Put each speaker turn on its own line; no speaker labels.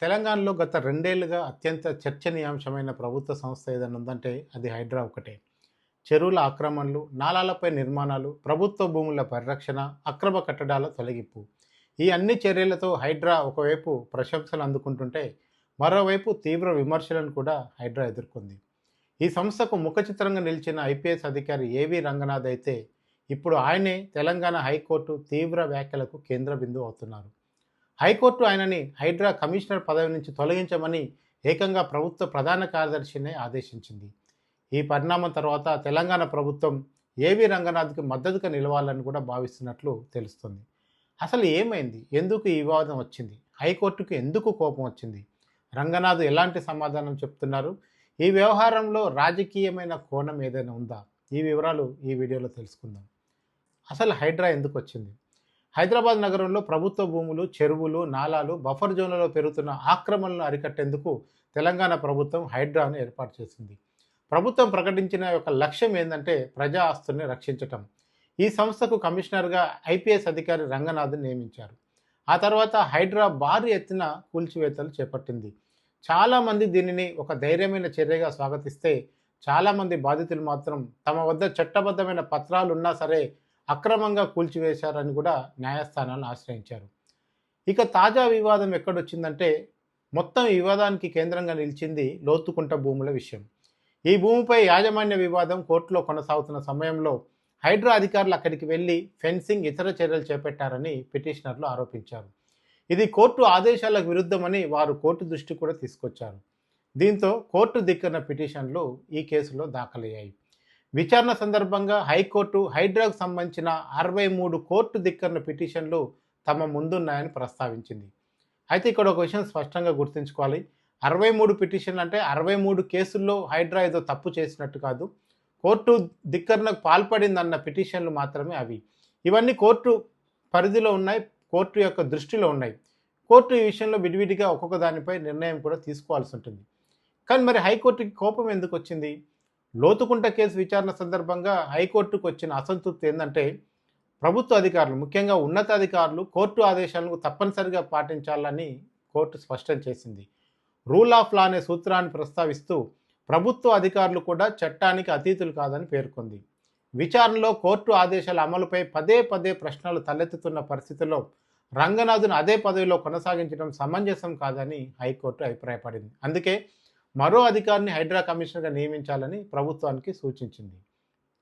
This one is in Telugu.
తెలంగాణలో గత 2 ఏళ్లుగా అత్యంత చర్చనీయాంశమైన ప్రభుత్వ సంస్థ ఏదైనా ఉందంటే అది హైడ్రా ఒకటే. చెరువుల ఆక్రమణలు, నాలాలపై నిర్మాణాలు, ప్రభుత్వ భూముల పరిరక్షణ, అక్రమ కట్టడాల తొలగింపు. ఈ అన్ని చర్యలతో హైడ్రా ఒకవైపు ప్రశంసలు అందుకుంటుంటే, మరోవైపు తీవ్ర విమర్శలను కూడా హైడ్రా ఎదుర్కొంది. ఈ సంస్థకు ముఖచిత్రంగా నిలిచిన ఐపీఎస్ అధికారి ఏవి రంగనాథ్ అయితే, ఇప్పుడు ఆయనే తెలంగాణ హైకోర్టు తీవ్ర వ్యాఖ్యలకు కేంద్ర బిందువు అవుతున్నారు. హైకోర్టు ఆయనని హైడ్రా కమిషనర్ పదవి నుంచి తొలగించమని ఏకంగా ప్రభుత్వ ప్రధాన కార్యదర్శినే ఆదేశించింది. ఈ పరిణామం తర్వాత తెలంగాణ ప్రభుత్వం ఏవి రంగనాథ్కి మద్దతుగా నిలవాలని కూడా భావిస్తున్నట్లు తెలుస్తుంది. అసలు ఏమైంది? ఎందుకు ఈ వివాదం వచ్చింది? హైకోర్టుకు ఎందుకు కోపం వచ్చింది? రంగనాథ్ ఎలాంటి సమాధానం చెప్తున్నారు? ఈ వ్యవహారంలో రాజకీయమైన కోణం ఏదైనా ఉందా? ఈ వివరాలు ఈ వీడియోలో తెలుసుకుందాం. అసలు హైడ్రా ఎందుకు వచ్చింది? హైదరాబాద్ నగరంలో ప్రభుత్వ భూములు, చెరువులు, నాలాలు, బఫర్ జోన్లలో పెరుగుతున్న ఆక్రమణలను అరికట్టేందుకు తెలంగాణ ప్రభుత్వం హైడ్రాను ఏర్పాటు చేసింది. ప్రభుత్వం ప్రకటించిన యొక్క లక్ష్యం ఏంటంటే ప్రజా ఆస్తుల్ని రక్షించటం. ఈ సంస్థకు కమిషనర్గా ఐపీఎస్ అధికారి రంగనాథ్ని నియమించారు. ఆ తర్వాత హైడ్రా భారీ ఎత్తున కూల్చివేతలు చేపట్టింది. చాలామంది దీనిని ఒక ధైర్యమైన చర్యగా స్వాగతిస్తే, చాలామంది బాధితులు మాత్రం తమ వద్ద చట్టబద్ధమైన పత్రాలు ఉన్నా సరే అక్రమంగా కూల్చివేశారని కూడా న్యాయస్థానాలను ఆశ్రయించారు. ఇక తాజా వివాదం ఎక్కడొచ్చిందంటే, మొత్తం ఈ వివాదానికి కేంద్రంగా నిలిచింది లోతుకుంట భూముల విషయం. ఈ భూమిపై యాజమాన్య వివాదం కోర్టులో కొనసాగుతున్న సమయంలో హైడ్రా అధికారులు అక్కడికి వెళ్లి ఫెన్సింగ్, ఇతర చర్యలు చేపట్టారని పిటిషనర్లు ఆరోపించారు. ఇది కోర్టు ఆదేశాలకు విరుద్ధమని వారు కోర్టు దృష్టి కూడా తీసుకొచ్చారు. దీంతో కోర్టు దిక్కున పిటిషన్లు ఈ కేసులో దాఖలయ్యాయి. విచారణ సందర్భంగా హైకోర్టు హైడ్రాకు సంబంధించిన 63 కోర్టు ధిక్కరణ పిటిషన్లు తమ ముందున్నాయని ప్రస్తావించింది. అయితే ఇక్కడ ఒక విషయం స్పష్టంగా గుర్తుంచుకోవాలి. 63 పిటిషన్లు అంటే 63 కేసుల్లో హైడ్రా ఏదో తప్పు చేసినట్టు కాదు. కోర్టు ధిక్కరణకు పాల్పడిందన్న పిటిషన్లు మాత్రమే అవి. ఇవన్నీ కోర్టు పరిధిలో ఉన్నాయి, కోర్టు యొక్క దృష్టిలో ఉన్నాయి. కోర్టు ఈ విషయంలో విడివిడిగా ఒక్కొక్క దానిపై నిర్ణయం కూడా తీసుకోవాల్సి ఉంటుంది. కానీ మరి హైకోర్టుకి కోపం ఎందుకు వచ్చింది? లోతుకుంట కేసు విచారణ సందర్భంగా హైకోర్టుకు వచ్చిన అసంతృప్తి ఏంటంటే, ప్రభుత్వ అధికారులు, ముఖ్యంగా ఉన్నతాధికారులు కోర్టు ఆదేశాలను తప్పనిసరిగా పాటించాలని కోర్టు స్పష్టం చేసింది. రూల్ ఆఫ్ లా అనే సూత్రాన్ని ప్రస్తావిస్తూ ప్రభుత్వ అధికారులు కూడా చట్టానికి అతీతులు కాదని పేర్కొంది. విచారణలో కోర్టు ఆదేశాల అమలుపై పదే పదే ప్రశ్నలు తలెత్తుతున్న పరిస్థితుల్లో రంగనాథ్ను అదే పదవిలో కొనసాగించడం సమంజసం కాదని హైకోర్టు అభిప్రాయపడింది. అందుకే మరో అధికారిని హైడ్రా కమిషనర్గా నియమించాలని ప్రభుత్వానికి సూచించింది.